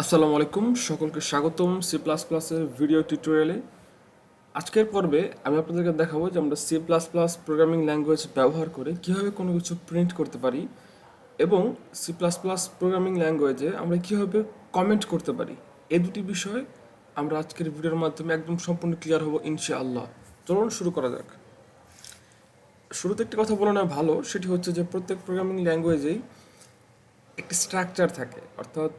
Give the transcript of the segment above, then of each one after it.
আসসালামু আলাইকুম, সকলকে স্বাগতম সি প্লাস প্লাসের ভিডিও টিউটোরিয়ালে। আজকের পর্বে আমি আপনাদেরকে দেখাবো যে আমরা C plus plus programming language ব্যবহার করে কীভাবে কোনো কিছু প্রিন্ট করতে পারি এবং সি প্লাস প্লাস প্রোগ্রামিং ল্যাঙ্গুয়েজে আমরা কীভাবে কমেন্ট করতে পারি। এই দুটি বিষয় আমরা আজকের ভিডিওর মাধ্যমে একদম সম্পূর্ণ ক্লিয়ার হব ইনশাআল্লাহ। চলুন শুরু করা যাক। শুরুতে একটি কথা বলে নেওয়া ভালো, সেটি হচ্ছে যে প্রত্যেক প্রোগ্রামিং ল্যাঙ্গুয়েজেই একটি স্ট্রাকচার থাকে, অর্থাৎ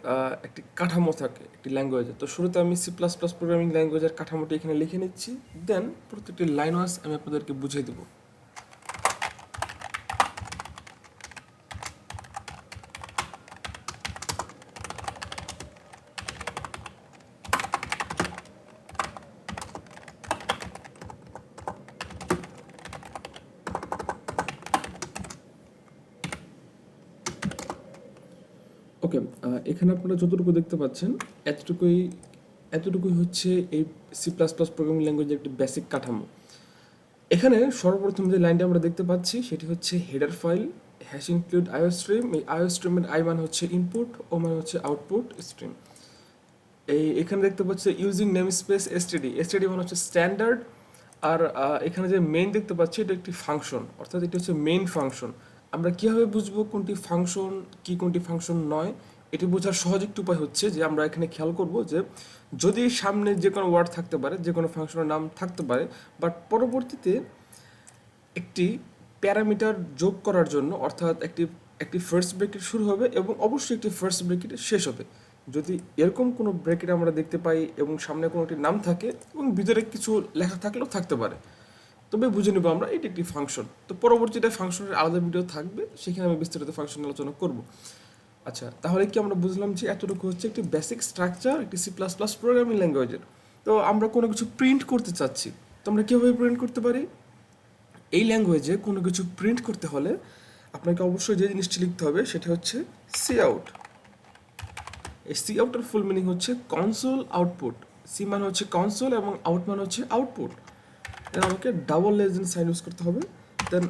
একটি কাঠামো থাকে একটি ল্যাঙ্গুয়েজে। তো শুরুতে আমি সি প্লাস প্লাস প্রোগ্রামিং ল্যাঙ্গুয়েজের কাঠামোটি এখানে লিখে নিচ্ছি, দেন প্রত্যেকটি লাইন ওয়াইজ আমি আপনাদেরকে বুঝিয়ে দেবো। ওকে, এখানে আপনারা যতটুকু দেখতে পাচ্ছেন এতটুকুই হচ্ছে এই সি প্লাস প্লাস প্রোগ্রামিং ল্যাঙ্গুয়েজের একটি বেসিক কাঠামো। এখানে সর্বপ্রথম যে লাইনটা আমরা দেখতে পাচ্ছি সেটি হচ্ছে হেডার ফাইল হ্যাশ ইনক্লুড আইও স্ট্রিম। এই আইও স্ট্রিমের আই মানে হচ্ছে ইনপুট, ও মানে হচ্ছে আউটপুট স্ট্রিম। এখানে দেখতে পাচ্ছি ইউজিং নেম স্পেস এসটিডি মানে হচ্ছে স্ট্যান্ডার্ড। আর এখানে যে মেইন দেখতে পাচ্ছি এটা একটি ফাংশন, অর্থাৎ এটি হচ্ছে মেইন ফাংশন। আমরা কীভাবে বুঝবো কোনটি ফাংশন কি কোনটি ফাংশন নয়, এটি বোঝার সহজ একটি উপায় হচ্ছে যে আমরা এখানে খেয়াল করব যে যদি সামনে যে কোনো ওয়ার্ড থাকতে পারে, যে কোনো ফাংশনের নাম থাকতে পারে, বাট পরবর্তীতে একটি প্যারামিটার যোগ করার জন্য, অর্থাৎ একটি ফার্স্ট ব্রেকেট শুরু হবে এবং অবশ্যই একটি ফার্স্ট ব্রেকেট শেষ হবে। যদি এরকম কোনো ব্রেকেট আমরা দেখতে পাই এবং সামনে কোনো একটি নাম থাকে এবং ভিতরে কিছু লেখা থাকলেও থাকতে পারে, তবে বুঝে নেব আমরা এটি একটি ফাংশন। তো পরবর্তীতে ফাংশনের আলাদা ভিডিও থাকবে, সেখানে আমি বিস্তারিত ফাংশন আলোচনা করব। আচ্ছা, তাহলে কি আমরা বুঝলাম যে এতটুকু হচ্ছে একটি বেসিক স্ট্রাকচার একটি সি প্লাস প্লাস প্রোগ্রামিং ল্যাঙ্গুয়েজের। তো আমরা কোনো কিছু প্রিন্ট করতে চাচ্ছি, তো আমরা কীভাবে প্রিন্ট করতে পারি? এই ল্যাঙ্গুয়েজে কোনো কিছু প্রিন্ট করতে হলে আপনাকে অবশ্যই যে জিনিসটি লিখতে হবে সেটা হচ্ছে সি আউট। এই সি আউটের ফুল মিনিং হচ্ছে কনসোল আউটপুট। সি মানে হচ্ছে কনসোল এবং আউট মানে হচ্ছে আউটপুট। দেন আমাকে ডাবল লেজেন্ড সাইন ইউজ করতে হবে, দেন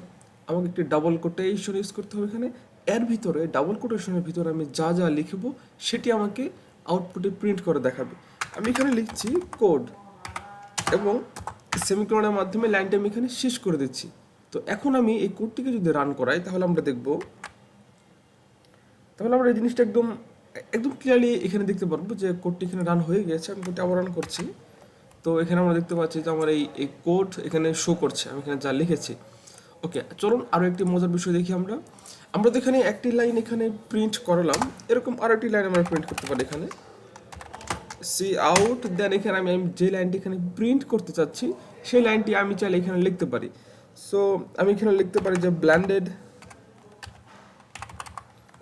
আমাকে একটি ডাবল কোটেশন ইউজ করতে হবে। এখানে এর ভিতরে ডাবল কোটেশনের ভিতরে আমি যা যা লিখব সেটি আমাকে আউটপুটে প্রিন্ট করে দেখাবে। আমি এখানে লিখছি কোড এবং সেমিকোলনের মাধ্যমে লাইনটা আমি এখানে শেষ করে দিচ্ছি। তো এখন আমি এই কোডটিকে যদি রান করাই তাহলে আমরা এই জিনিসটা একদম একদম ক্লিয়ারলি এখানে দেখতে পারবো যে কোডটি এখানে রান হয়ে গেছে। আমি কোডটি আবার রান করছি, তো এখানে আমরা দেখতে পাচ্ছি যে আমার এই কোড এখানে শো করছে, আমি এখানে যা লিখেছি। ওকে, চলুন আরও একটি মজার বিষয় দেখি। আমরা তো এখানে একটি লাইন এখানে প্রিন্ট করালাম, এরকম আরও একটি লাইন আমরা প্রিন্ট করতে পারি এখানে সি আউট। দেন এখানে আমি যে লাইনটি এখানে প্রিন্ট করতে চাচ্ছি সেই লাইনটি আমি চাইলে এখানে লিখতে পারি। সো আমি এখানে লিখতে পারি যে ব্ল্যান্ডেড।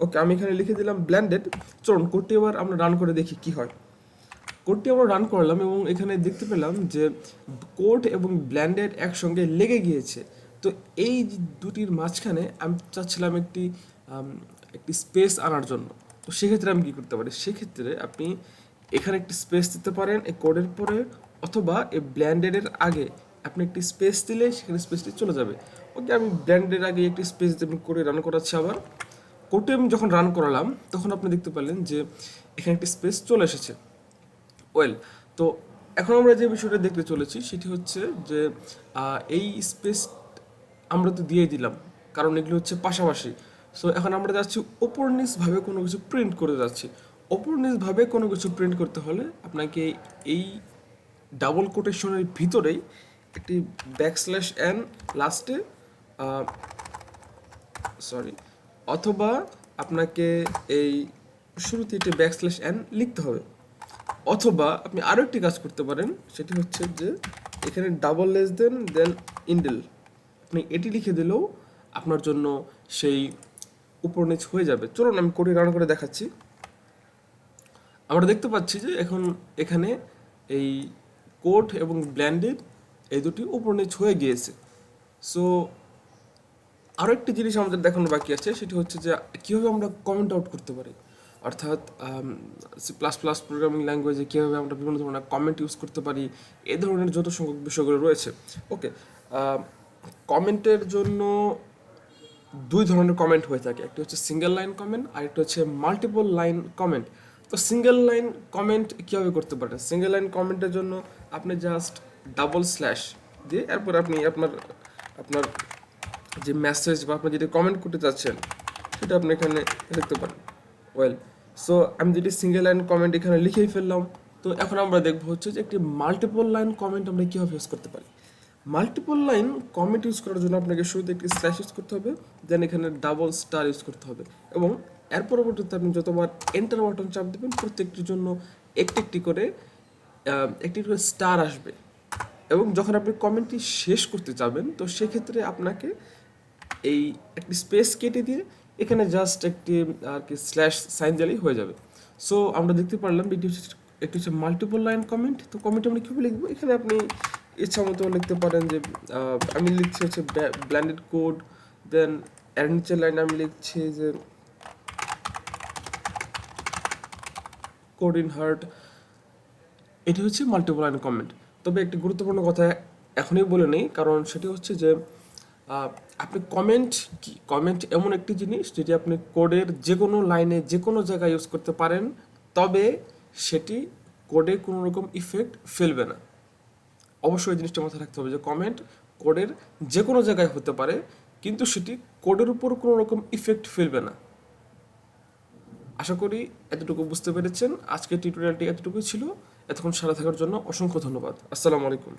ওকে, আমি এখানে লিখে দিলাম ব্ল্যান্ডেড। চলুন কোডটি এবার আমরা রান করে দেখি কি হয়। কোডটি আমরা রান করলাম এবং এখানে দেখতে পেলাম যে কোড এবং ব্ল্যান্ডেড একসঙ্গে লেগে গিয়েছে। তো এই দুটির মাঝখানে আমি চাচ্ছিলাম একটি স্পেস আনার জন্য। তো সেক্ষেত্রে আমি কী করতে পারি? সেক্ষেত্রে আপনি এখানে একটি স্পেস দিতে পারেন এই কোডের পরে, অথবা এই ব্ল্যান্ডেডের আগে আপনি একটি স্পেস দিলে সেখানে স্পেসটি চলে যাবে। ওকে, আমি ব্ল্যান্ডেডের আগে একটি স্পেস দিয়ে কোডে রান করাচ্ছি। আবার কোডটি আমি যখন রান করালাম তখন আপনি দেখতে পেলেন যে এখানে একটি স্পেস চলে এসেছে। ওয়েল, তো এখন আমরা যে বিষয়টা দেখতে চলেছি সেটি হচ্ছে যে এই স্পেস আমরা তো দিয়ে দিলাম, কারণ এগুলো হচ্ছে পাশাপাশি। সো এখন আমরা যাচ্ছি ওপর নিচভাবে কোনো কিছু প্রিন্ট করে যাচ্ছি। ওপর নিচভাবে কোনো কিছু প্রিন্ট করতে হলে আপনাকে এই ডাবল কোটেশনের ভিতরেই একটি ব্যাকস্ল্যাশ এন লাস্টে, অথবা আপনাকে এই শুরুতে একটি ব্যাকস্ল্যাশ এন লিখতে হবে। অথবা আপনি আরও একটি কাজ করতে পারেন, সেটি হচ্ছে যে এখানে ডাবল লেস দেন ইন্ডেল, আপনি এটি লিখে দিলেও আপনার জন্য সেই উপর নিচ হয়ে যাবে। চলুন আমি কোডটি রান করে দেখাচ্ছি। আমরা দেখতে পাচ্ছি যে এখন এখানে এই কোড এবং ব্ল্যান্ডেড এই দুটি উপর নিচ হয়ে গিয়েছে। সো আরও একটি জিনিস আমাদের দেখানো বাকি আছে, সেটি হচ্ছে যে কীভাবে আমরা কমেন্ট আউট করতে পারি। অর্থাৎ সি প্লাস প্লাস প্রোগ্রামিং ল্যাঙ্গুয়েজে কীভাবে আমরা বিভিন্ন ধরনের কমেন্ট ইউজ করতে পারি, এই ধরনের যত সংখ্যক বিষয়গুলো রয়েছে। ওকে, কমেন্টের জন্য দুই ধরনের কমেন্ট হয়ে থাকে, একটি হচ্ছে সিঙ্গেল লাইন কমেন্ট আর একটা হচ্ছে মাল্টিপল লাইন কমেন্ট। তো সিঙ্গেল লাইন কমেন্ট কীভাবে করতে পারেন? সিঙ্গেল লাইন কমেন্টের জন্য আপনি জাস্ট ডাবল স্ল্যাশ দিয়ে এরপর আপনি আপনার আপনার যে মেসেজ বা আপনি যেটা কমেন্ট করতে চাচ্ছেন সেটা আপনি এখানে লিখতে পারেন। ওয়েল, সো আমি যেটি সিঙ্গেল লাইন কমেন্ট এখানে লিখেই ফেললাম। তো এখন আমরা দেখবো হচ্ছে যে একটি মাল্টিপল লাইন কমেন্ট আমরা কীভাবে ইউজ করতে পারি। মাল্টিপল লাইন কমেন্ট ইউজ করার জন্য আপনাকে শুরুতে একটি স্ল্যাশ ইউজ করতে হবে, দেন এখানে ডাবল স্টার ইউজ করতে হবে, এবং এর পরবর্তীতে আপনি যতবার এন্টার বাটন চাপ দেবেন প্রত্যেকটির জন্য একটি করে স্টার আসবে। এবং যখন আপনি কমেন্টটি শেষ করতে যাবেন তো সেক্ষেত্রে আপনাকে এই একটি স্পেস কেটে দিয়ে এখানে জাস্ট একটি আর কি স্ল্যাশ সাইন দিলেই হয়ে যাবে। সো আমরা দেখতে পারলাম একটি হচ্ছে মাল্টিপল লাইন কমেন্ট। তো কমেন্ট আমরা কীভাবে লিখবো, এখানে আপনি ইচ্ছা মতো লিখতে পারেন যে আমি লিখছি হচ্ছে ব্ল্যান্ডেড কোড, দেন এর নিচের লাইনে আমি লিখছি যে কোড ইন হার্ট। এটি হচ্ছে মাল্টিপল লাইন কমেন্ট। তবে একটি গুরুত্বপূর্ণ কথা এখনই বলে নেই, কারণ সেটি হচ্ছে যে আপনি কমেন্ট কি, কমেন্ট এমন একটি জিনিস যেটি আপনি কোডের যে কোনো লাইনে যে কোনো জায়গায় ইউজ করতে পারেন, তবে সেটি কোডে কোনো রকম ইফেক্ট ফেলবে না। অবশ্যই এই জিনিসটা মাথায় রাখতে হবে যে কমেন্ট কোডের যে কোনো জায়গায় হতে পারে, কিন্তু সেটি কোডের উপর কোনো রকম ইফেক্ট ফেলবে না। আশা করি এতটুকু বুঝতে পেরেছেন। আজকের টিউটোরিয়ালটি এতটুকুই ছিল। এতক্ষণ সাথে থাকার জন্য অসংখ্য ধন্যবাদ। আসসালামু আলাইকুম।